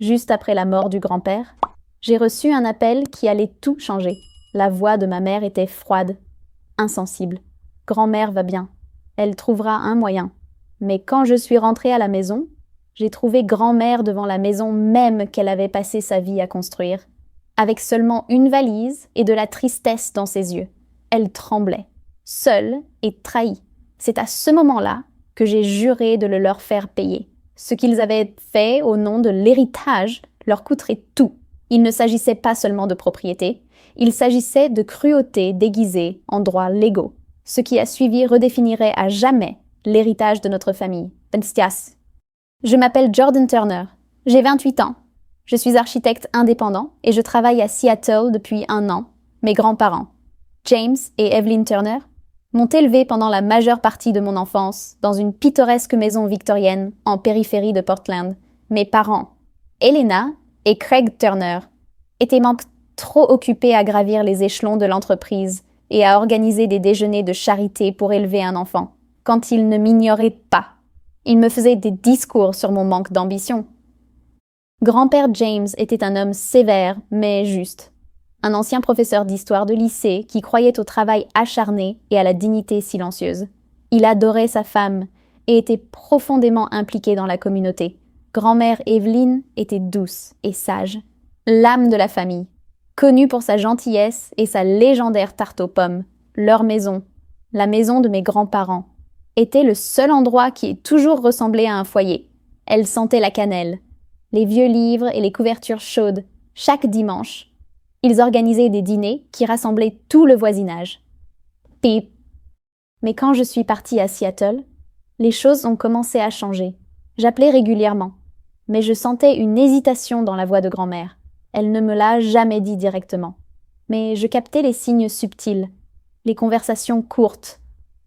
Juste après la mort du grand-père, j'ai reçu un appel qui allait tout changer. La voix de ma mère était froide, insensible. Grand-mère va bien. Elle trouvera un moyen. Mais quand je suis rentrée à la maison, j'ai trouvé grand-mère devant la maison même qu'elle avait passé sa vie à construire, avec seulement une valise et de la tristesse dans ses yeux. Elle tremblait, seule et trahie. C'est à ce moment-là que j'ai juré de le leur faire payer. Ce qu'ils avaient fait au nom de l'héritage leur coûterait tout. Il ne s'agissait pas seulement de propriété, il s'agissait de cruauté déguisée en droits légaux. Ce qui a suivi redéfinirait à jamais l'héritage de notre famille. Benstias. Je m'appelle Jordan Turner. J'ai 28 ans. Je suis architecte indépendant et je travaille à Seattle depuis 1 an. Mes grands-parents, James et Evelyn Turner, m'ont élevé pendant la majeure partie de mon enfance dans une pittoresque maison victorienne en périphérie de Portland. Mes parents, Elena et Craig Turner, étaient trop occupés à gravir les échelons de l'entreprise et à organiser des déjeuners de charité pour élever un enfant, quand ils ne m'ignoraient pas. Ils me faisaient des discours sur mon manque d'ambition. Grand-père James était un homme sévère mais juste. Un ancien professeur d'histoire de lycée qui croyait au travail acharné et à la dignité silencieuse. Il adorait sa femme et était profondément impliqué dans la communauté. Grand-mère Evelyn était douce et sage, l'âme de la famille, connue pour sa gentillesse et sa légendaire tarte aux pommes. Leur maison, la maison de mes grands-parents, était le seul endroit qui ait toujours ressemblé à un foyer. Elle sentait la cannelle, les vieux livres et les couvertures chaudes, chaque dimanche. Ils organisaient des dîners qui rassemblaient tout le voisinage. Pip. Mais quand je suis partie à Seattle, les choses ont commencé à changer. J'appelais régulièrement, mais je sentais une hésitation dans la voix de grand-mère. Elle ne me l'a jamais dit directement. Mais je captais les signes subtils, les conversations courtes,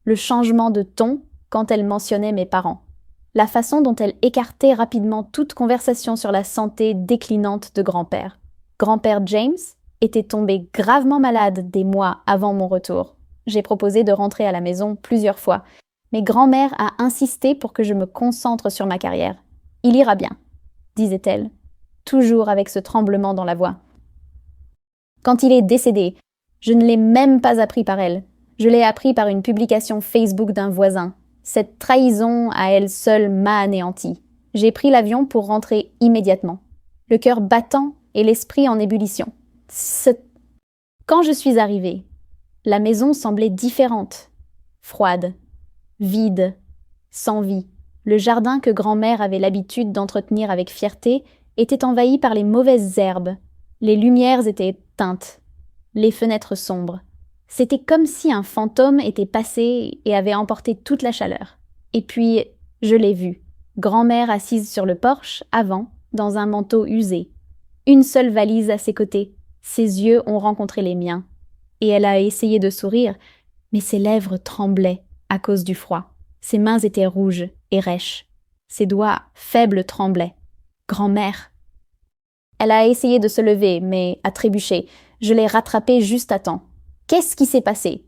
le changement de ton quand elle mentionnait mes parents, la façon dont elle écartait rapidement toute conversation sur la santé déclinante de grand-père. Grand-père James était tombé gravement malade des mois avant mon retour. J'ai proposé de rentrer à la maison plusieurs fois, mais grand-mère a insisté pour que je me concentre sur ma carrière. « Il ira bien », disait-elle, toujours avec ce tremblement dans la voix. Quand il est décédé, je ne l'ai même pas appris par elle. Je l'ai appris par une publication Facebook d'un voisin. Cette trahison à elle seule m'a anéanti. J'ai pris l'avion pour rentrer immédiatement, le cœur battant et l'esprit en ébullition. Quand je suis arrivée, la maison semblait différente, froide, vide, sans vie. Le jardin que grand-mère avait l'habitude d'entretenir avec fierté était envahi par les mauvaises herbes. Les lumières étaient éteintes, les fenêtres sombres. C'était comme si un fantôme était passé et avait emporté toute la chaleur. Et puis, je l'ai vue, grand-mère assise sur le porche, avant, dans un manteau usé. Une seule valise à ses côtés. Ses yeux ont rencontré les miens. Et elle a essayé de sourire, mais ses lèvres tremblaient à cause du froid. Ses mains étaient rouges et rêches. Ses doigts faibles tremblaient. Grand-mère. Elle a essayé de se lever, mais a trébuché. Je l'ai rattrapée juste à temps. Qu'est-ce qui s'est passé ?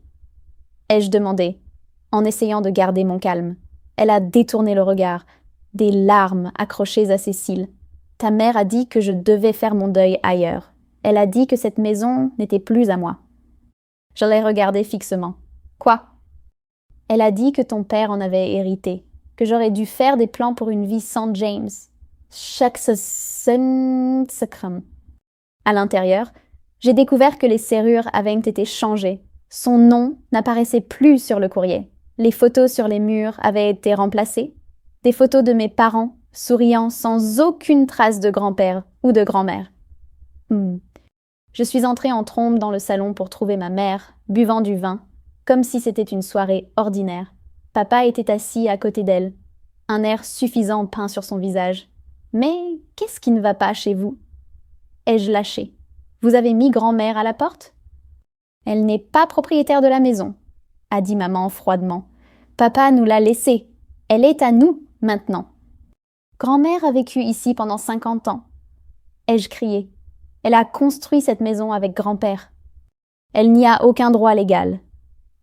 Ai-je demandé, en essayant de garder mon calme. Elle a détourné le regard, des larmes accrochées à ses cils. Ta mère a dit que je devais faire mon deuil ailleurs. Elle a dit que cette maison n'était plus à moi. Je l'ai regardée fixement. Quoi ? Elle a dit que ton père en avait hérité, que j'aurais dû faire des plans pour une vie sans James. Chaque secret. À l'intérieur, j'ai découvert que les serrures avaient été changées. Son nom n'apparaissait plus sur le courrier. Les photos sur les murs avaient été remplacées. Des photos de mes parents, souriant sans aucune trace de grand-père ou de grand-mère. Je suis entrée en trombe dans le salon pour trouver ma mère, buvant du vin, comme si c'était une soirée ordinaire. Papa était assis à côté d'elle, un air suffisant peint sur son visage. « Mais qu'est-ce qui ne va pas chez vous ?» Ai-je lâché. « Vous avez mis grand-mère à la porte ?»« Elle n'est pas propriétaire de la maison, » a dit maman froidement. « Papa nous l'a laissée. Elle est à nous, maintenant. » Grand-mère a vécu ici pendant 50 ans. Ai-je crié. Elle a construit cette maison avec grand-père. Elle n'y a aucun droit légal,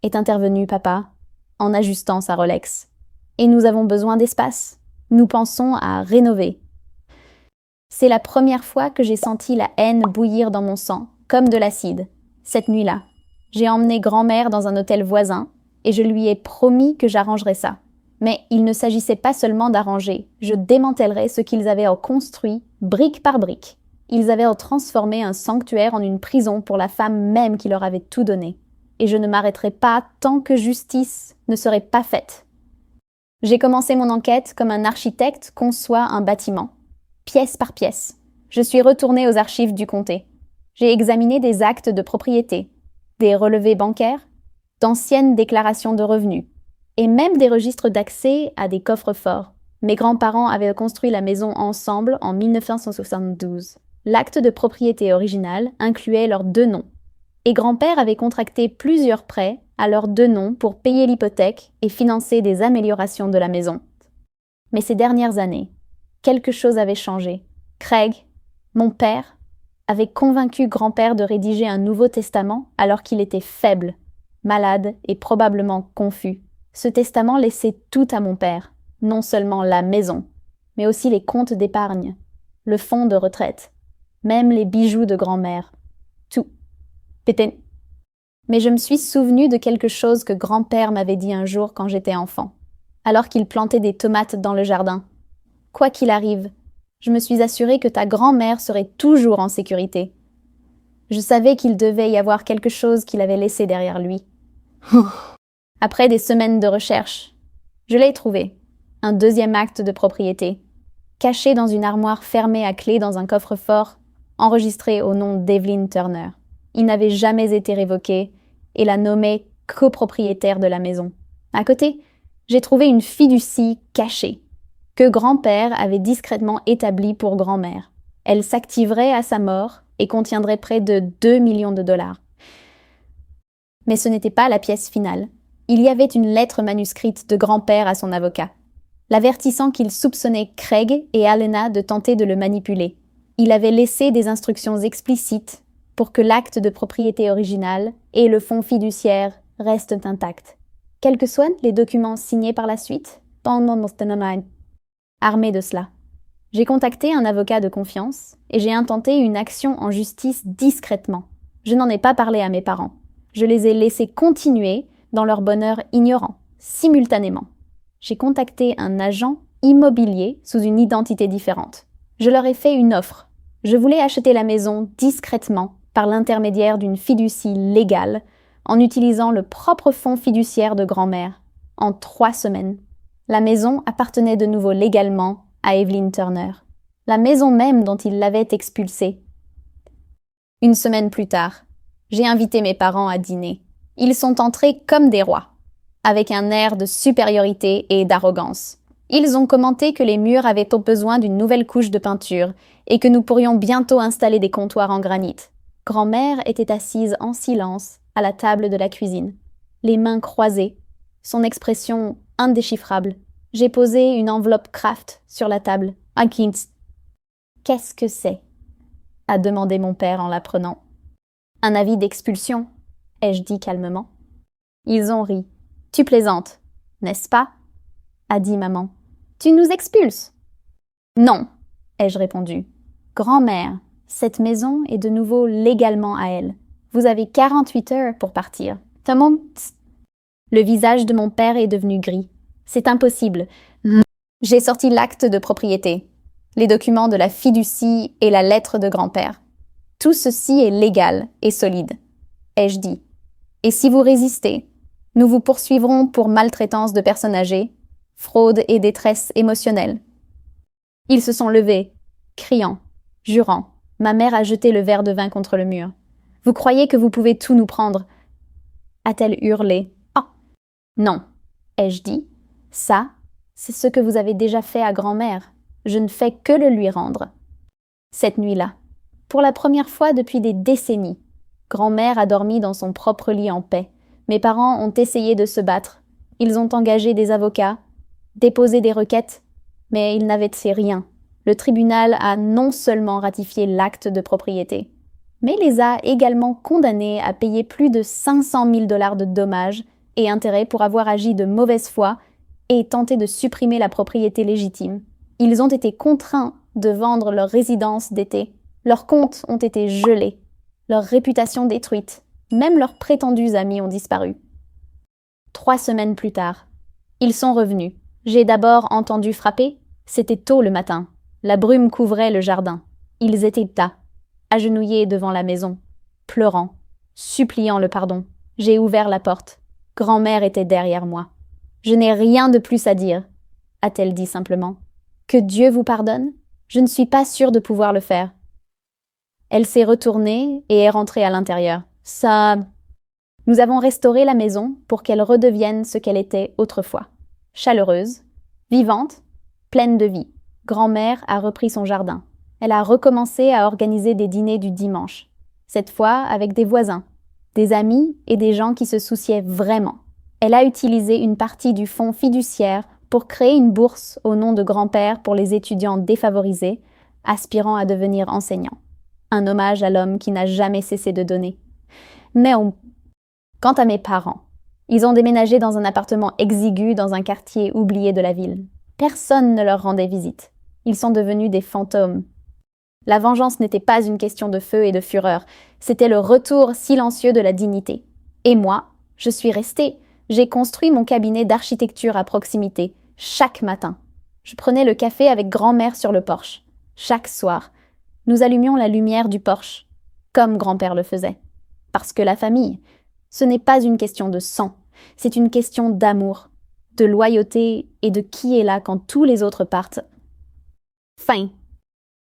est intervenu papa, en ajustant sa Rolex. Et nous avons besoin d'espace. Nous pensons à rénover. C'est la première fois que j'ai senti la haine bouillir dans mon sang, comme de l'acide. Cette nuit-là, j'ai emmené grand-mère dans un hôtel voisin et je lui ai promis que j'arrangerais ça. Mais il ne s'agissait pas seulement d'arranger, je démantèlerais ce qu'ils avaient construit, brique par brique. Ils avaient transformé un sanctuaire en une prison pour la femme même qui leur avait tout donné. Et je ne m'arrêterai pas tant que justice ne serait pas faite. J'ai commencé mon enquête comme un architecte conçoit un bâtiment, pièce par pièce. Je suis retournée aux archives du comté. J'ai examiné des actes de propriété, des relevés bancaires, d'anciennes déclarations de revenus, et même des registres d'accès à des coffres-forts. Mes grands-parents avaient construit la maison ensemble en 1972. L'acte de propriété original incluait leurs 2 noms. Et grand-père avait contracté plusieurs prêts à leurs 2 noms pour payer l'hypothèque et financer des améliorations de la maison. Mais ces dernières années, quelque chose avait changé. Craig, mon père, avait convaincu grand-père de rédiger un Nouveau Testament alors qu'il était faible, malade et probablement confus. Ce testament laissait tout à mon père, non seulement la maison, mais aussi les comptes d'épargne, le fonds de retraite, même les bijoux de grand-mère. Tout. Pété. Mais je me suis souvenue de quelque chose que grand-père m'avait dit un jour quand j'étais enfant, alors qu'il plantait des tomates dans le jardin. Quoi qu'il arrive, je me suis assurée que ta grand-mère serait toujours en sécurité. Je savais qu'il devait y avoir quelque chose qu'il avait laissé derrière lui. Après des semaines de recherche, je l'ai trouvé, un 2e acte de propriété, caché dans une armoire fermée à clé dans un coffre-fort, enregistré au nom d'Evelyn Turner. Il n'avait jamais été révoqué et la nommait copropriétaire de la maison. À côté, j'ai trouvé une fiducie cachée, que grand-père avait discrètement établie pour grand-mère. Elle s'activerait à sa mort et contiendrait près de 2 millions de dollars. Mais ce n'était pas la pièce finale. Il y avait une lettre manuscrite de grand-père à son avocat, l'avertissant qu'il soupçonnait Craig et Alena de tenter de le manipuler. Il avait laissé des instructions explicites pour que l'acte de propriété original et le fonds fiduciaire restent intacts. Quels que soient les documents signés par la suite, armé de cela, j'ai contacté un avocat de confiance et j'ai intenté une action en justice discrètement. Je n'en ai pas parlé à mes parents. Je les ai laissés continuer dans leur bonheur ignorant, simultanément. J'ai contacté un agent immobilier sous une identité différente. Je leur ai fait une offre. Je voulais acheter la maison discrètement par l'intermédiaire d'une fiducie légale en utilisant le propre fonds fiduciaire de grand-mère en 3 semaines. La maison appartenait de nouveau légalement à Evelyn Turner, la maison même dont il l'avait expulsée. 1 semaine plus tard, j'ai invité mes parents à dîner. Ils sont entrés comme des rois, avec un air de supériorité et d'arrogance. Ils ont commenté que les murs avaient besoin d'une nouvelle couche de peinture et que nous pourrions bientôt installer des comptoirs en granit. Grand-mère était assise en silence à la table de la cuisine, les mains croisées, son expression indéchiffrable. J'ai posé une enveloppe Kraft sur la table. Qu'est-ce que c'est ? A demandé mon père en la prenant. Un avis d'expulsion, ai-je dit calmement. Ils ont ri. Tu plaisantes, n'est-ce pas ? A dit maman. Tu nous expulses ? Non, ai-je répondu. Grand-mère, cette maison est de nouveau légalement à elle. Vous avez 48 heures pour partir. Le visage de mon père est devenu gris. C'est impossible. J'ai sorti l'acte de propriété, les documents de la fiducie et la lettre de grand-père. Tout ceci est légal et solide, ai-je dit. Et si vous résistez, nous vous poursuivrons pour maltraitance de personnes âgées, fraude et détresse émotionnelle. Ils se sont levés, criant, jurant. Ma mère a jeté le verre de vin contre le mur. Vous croyez que vous pouvez tout nous prendre ? A-t-elle hurlé. Oh ! Non, ai-je dit. Ça, c'est ce que vous avez déjà fait à grand-mère. Je ne fais que le lui rendre. Cette nuit-là, pour la première fois depuis des décennies, grand-mère a dormi dans son propre lit en paix. Mes parents ont essayé de se battre. Ils ont engagé des avocats, déposé des requêtes, mais ils n'avaient fait rien. Le tribunal a non seulement ratifié l'acte de propriété, mais les a également condamnés à payer plus de 500 000 $ de dommages et intérêts pour avoir agi de mauvaise foi et tenté de supprimer la propriété légitime. Ils ont été contraints de vendre leur résidence d'été. Leurs comptes ont été gelés, leur réputation détruite. Même leurs prétendus amis ont disparu. 3 semaines plus tard, ils sont revenus. J'ai d'abord entendu frapper. C'était tôt le matin. La brume couvrait le jardin. Ils étaient là, agenouillés devant la maison, pleurant, suppliant le pardon. J'ai ouvert la porte. Grand-mère était derrière moi. « Je n'ai rien de plus à dire », a-t-elle dit simplement. « Que Dieu vous pardonne ? Je ne suis pas sûre de pouvoir le faire. » Elle s'est retournée et est rentrée à l'intérieur. Ça... Nous avons restauré la maison pour qu'elle redevienne ce qu'elle était autrefois. Chaleureuse, vivante, pleine de vie. Grand-mère a repris son jardin. Elle a recommencé à organiser des dîners du dimanche. Cette fois avec des voisins, des amis et des gens qui se souciaient vraiment. Elle a utilisé une partie du fonds fiduciaire pour créer une bourse au nom de grand-père pour les étudiants défavorisés, aspirant à devenir enseignants. Un hommage à l'homme qui n'a jamais cessé de donner. Mais quant à mes parents, ils ont déménagé dans un appartement exigu dans un quartier oublié de la ville. Personne ne leur rendait visite. Ils sont devenus des fantômes. La vengeance n'était pas une question de feu et de fureur, c'était le retour silencieux de la dignité. Et moi, je suis restée. J'ai construit mon cabinet d'architecture à proximité, chaque matin. Je prenais le café avec grand-mère sur le porche. Chaque soir, nous allumions la lumière du porche, comme grand-père le faisait. Parce que la famille, ce n'est pas une question de sang, c'est une question d'amour, de loyauté et de qui est là quand tous les autres partent. Fin.